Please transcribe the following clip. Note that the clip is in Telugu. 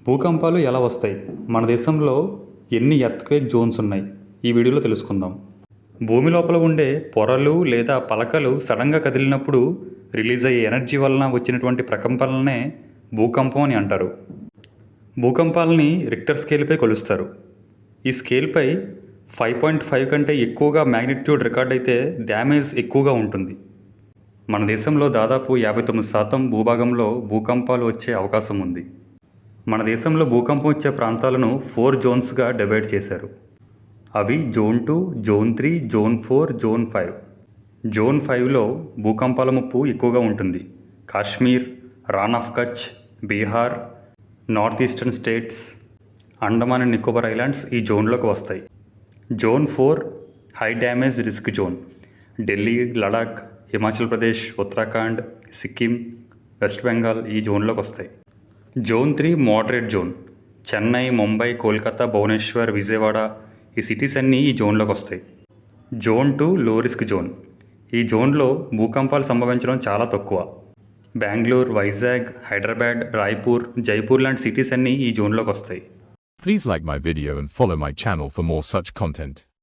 భూకంపాలు ఎలా వస్తాయి? మన దేశంలో ఎన్ని ఎర్త్క్వేక్ జోన్స్ ఉన్నాయి? ఈ వీడియోలో తెలుసుకుందాం. భూమి లోపల ఉండే పొరలు లేదా పలకలు సడన్గా కదిలినప్పుడు రిలీజ్ అయ్యే ఎనర్జీ వలన వచ్చినటువంటి ప్రకంపనలనే భూకంపం అని అంటారు. భూకంపాలని రిక్టర్ స్కేల్పై కొలుస్తారు. ఈ స్కేల్పై 5.5 కంటే ఎక్కువగా మ్యాగ్నిట్యూడ్ రికార్డ్ అయితే డ్యామేజ్ ఎక్కువగా ఉంటుంది. మన దేశంలో దాదాపు 59% భూభాగంలో భూకంపాలు వచ్చే అవకాశం ఉంది. మన దేశంలో భూకంపం వచ్చే ప్రాంతాలను 4 జోన్స్గా డివైడ్ చేశారు. అవి zone 2, zone 3, zone 4, zone 5. Zone 5లో భూకంపాల ముప్పు ఎక్కువగా ఉంటుంది. Kashmir, Rann of Kutch, Bihar, north eastern states, Andaman and Nicobar islands ఈ జోన్లోకి వస్తాయి. Zone 4 high damage risk zone. Delhi, Ladakh, Himachal Pradesh, Uttarakhand, Sikkim, west Bengal ఈ జోన్లోకి వస్తాయి. Zone 3 moderate zone. Chennai, Mumbai, Kolkata, Bhubaneswar, Vijayawada ఈ సిటీస్ అన్నీ ఈ జోన్లోకి వస్తాయి. జోన్ 2 లో రిస్క్ జోన్. ఈ జోన్లో భూకంపాలు సంభవించడం చాలా తక్కువ. బెంగళూరు, వైజాగ్, హైదరాబాద్, రాయ్పూర్, జైపూర్ లాంటి సిటీస్ అన్నీ ఈ జోన్లోకి వస్తాయి. Please like my video and follow my channel for more such content.